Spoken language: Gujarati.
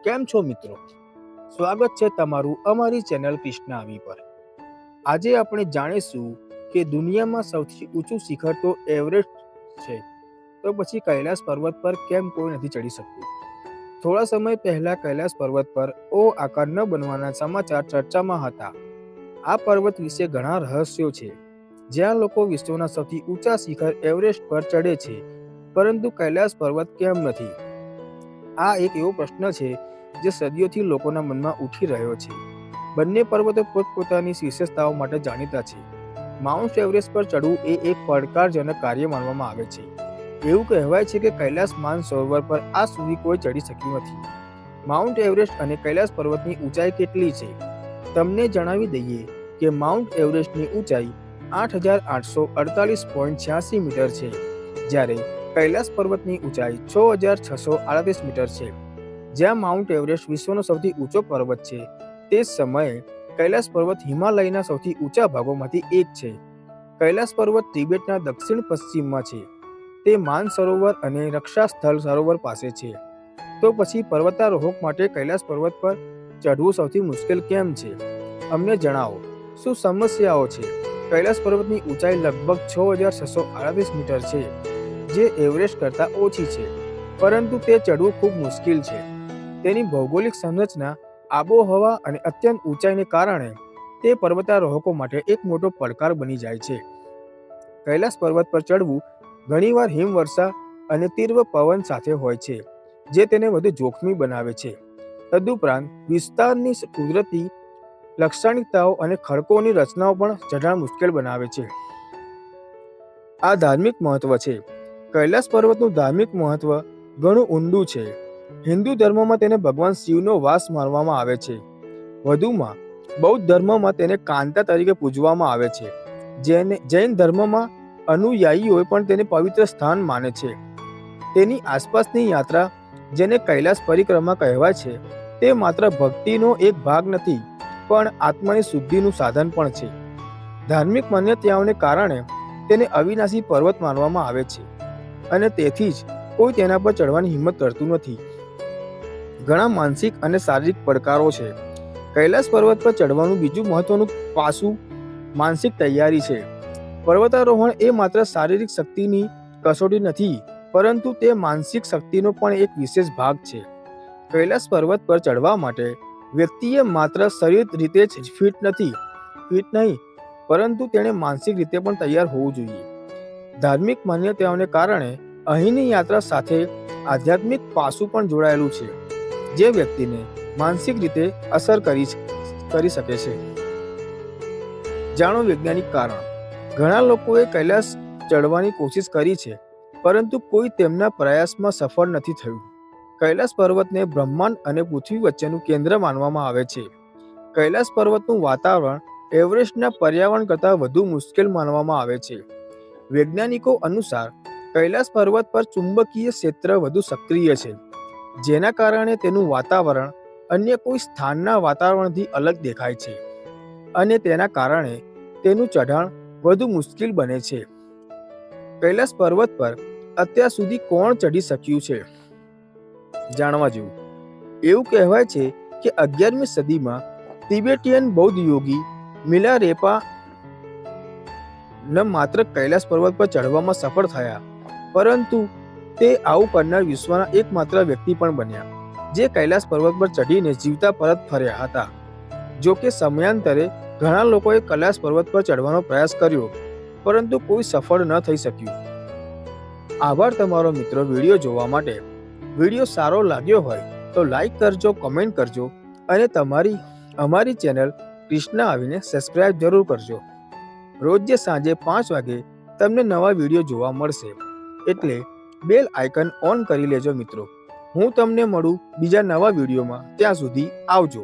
કેમ છો મિત્રો? સ્વાગત છે તમારું અમારી ચેનલ કૃષ્ણ આવી પર. આજે આપણે જાણીશું કે દુનિયામાં સૌથી ઊંચું શિખર તો એવરેસ્ટ છે, તો પછી કૈલાસ પર્વત પર કેમ કોઈ નથી ચડી શકતું? થોડા સમય પહેલા કૈલાસ પર્વત પર આકાર ન બનવાના સમાચાર ચર્ચામાં હતા. આ પર્વત વિશે ઘણા રહસ્યો છે, જ્યાં લોકો વિશ્વના સૌથી ઊંચા શિખર એવરેસ્ટ પર ચડે છે, પરંતુ કૈલાસ પર્વત કેમ નથી? આ એક એવો પ્રશ્ન છે જે સદીઓથી લોકોના મનમાં ઉઠી રહ્યો છે. બંને પર્વતો પોતપોતાની વિશેષતાઓ માટે જાણીતા છે. માઉન્ટ એવરેસ્ટ પર ચડવું એ એક પડકારજનક કાર્ય માનવામાં આવે છે. એવું કહેવાય છે કે કૈલાસ માનસરોવર પર આજ સુધી કોઈ ચડી શક્યું નથી. માઉન્ટ એવરેસ્ટ અને કૈલાસ પર્વતની ઊંચાઈ કેટલી છે? તમને જણાવી દઈએ કે માઉન્ટ એવરેસ્ટની ઊંચાઈ 8,848.86 મીટર છે, જ્યારે કૈલાસ પર્વતની ઊંચાઈ 6,638 મીટર છે. જ્યાં માઉન્ટ એવરેસ્ટ વિશ્વનો સૌથી ઊંચો પર્વત છે, તે જ સમયે કૈલાસ પર્વત હિમાલયના સૌથી ઊંચા ભાગોમાંથી એક છે. કૈલાસ પર્વત તિબેટના દક્ષિણ પશ્ચિમમાં છે. તે માનસરોવર અને રક્ષાસ્થળ સરોવર પાસે છે. તો પછી પર્વતારોહક માટે કૈલાસ પર્વત પર ચઢવું સૌથી મુશ્કેલ કેમ છે? અમને જણાવો, શું સમસ્યાઓ છે? કૈલાસ પર્વતની ઊંચાઈ લગભગ 6,638 મીટર છે, જે એવરેસ્ટ કરતાં ઓછી છે, પરંતુ તે ચડવું ખૂબ મુશ્કેલ છે. તેની ભૌગોલિક સંરચના, આબોહવા અને અત્યંત ઊંચાઈને કારણે તે પર્વતારોહકો માટે એક મોટો પડકાર બની જાય છે. કૈલાસ પર્વત પર ચડવું ઘણીવાર હિમવર્ષા અને તીવ્ર પવન સાથે હોય છે, જે તેને વધુ જોખમી બનાવે છે. તદુપરાંત વિસ્તારની કુદરતી લાક્ષણિકતાઓ અને ખડકોની રચનાઓ પણ ચઢાણ મુશ્કેલ બનાવે છે. આ ધાર્મિક મહત્વ છે. કૈલાસ પર્વતનું ધાર્મિક મહત્વ ઘણું ઊંડું છે. હિન્દુ ધર્મમાં તેને ભગવાન શિવનો વાસ માનવામાં આવે છે. વધુમાં બૌદ્ધ ધર્મમાં તેને કાંતા તરીકે પૂજવામાં આવે છે. જૈન ધર્મમાં અનુયાયીઓ પણ તેને પવિત્ર સ્થાન માને છે. તેની આસપાસની યાત્રા, જેને કૈલાસ પરિક્રમા કહેવાય છે, તે માત્ર ભક્તિનો એક ભાગ નથી, પણ આત્માની શુદ્ધિનું સાધન પણ છે. ધાર્મિક માન્યતાઓને કારણે તેને અવિનાશી પર્વત માનવામાં આવે છે, અને તેથી જ કોઈ તેના પર ચડવાની હિંમત કરતું નથી. ઘણા માનસિક અને શારીરિક પડકારો છે. કૈલાસ પર્વત પર ચડવાનું બીજું મહત્વનું પાસું માનસિક તૈયારી છે. પર્વતારોહણ એ માત્ર શારીરિક શક્તિની કસોટી નથી, પરંતુ તે માનસિક શક્તિનો પણ એક વિશેષ ભાગ છે. કૈલાસ પર્વત પર ચડવા માટે વ્યક્તિએ માત્ર શારીરિક રીતે જ ફિટ નહીં, પરંતુ તેણે માનસિક રીતે પણ તૈયાર હોવું જોઈએ. ધાર્મિક માન્યતાઓને કારણે અહીંની યાત્રા સાથે આધ્યાત્મિક પાસું પણ જોડાયેલું છે, જે વ્યક્તિને માનસિક રીતે અસર કરી શકે છે. જાણો વૈજ્ઞાનિક કારણ. ઘણા લોકોએ કૈલાસ ચડવાની કોશિશ કરી છે, પરંતુ કોઈ તેમના પ્રયાસમાં સફળ નથી થયું. કૈલાસ પર્વતને બ્રહ્માંડ અને પૃથ્વી વચ્ચેનું કેન્દ્ર માનવામાં આવે છે. કૈલાસ પર્વતનું વાતાવરણ એવરેસ્ટના પર્યાવરણ કરતાં વધુ મુશ્કેલ માનવામાં આવે છે. વૈજ્ઞાનિકો અનુસાર કૈલાસ પર્વત પર ચુંબકીય ક્ષેત્ર વધુ સક્રિય છે, જેના કારણે તેનું વાતાવરણ અન્ય કોઈ સ્થાનના વાતાવરણથી અલગ દેખાય છે, અને તેના કારણે તેનું ચઢાણ વધુ મુશ્કેલ બને છે. કૈલાસ પર્વત પર અત્યાર સુધી કોણ ચઢી શક્યું છે? જાણવા જેવું. એવું કહેવાય છે કે 11મી સદીમાં તિબેટીયન બૌદ્ધ યોગી મિલારેપા ન માત્ર કૈલાસ પર્વત પર ચઢવામાં સફળ થયા, પરંતુ તે આવું કરનાર વિશ્વના એકમાત્ર વ્યક્તિ પણ બન્યા, જે કૈલાસ પર્વત પર ચઢીને જીવતા પરત ફર્યા હતા. જો કે સમયાંતરે ઘણા લોકોએ કૈલાસ પર્વત પર ચઢવાનો પ્રયાસ કર્યો, પરંતુ કોઈ સફળ ન થઈ શક્યું. આભાર તમારો મિત્રો વિડીયો જોવા માટે. વિડીયો સારો લાગ્યો હોય તો લાઈક કરજો, કમેન્ટ કરજો, અને અમારી ચેનલ કૃષ્ણ આવીને સબસ્ક્રાઇબ જરૂર કરજો. રોજ સાંજે 5 વાગે તમને નવા વિડીયો જોવા મળશે, એટલે બેલ આઇકન ઓન કરી લેજો મિત્રો. હું તમને મળું બીજા નવા વિડીયોમાં. ત્યાં સુધી આવજો.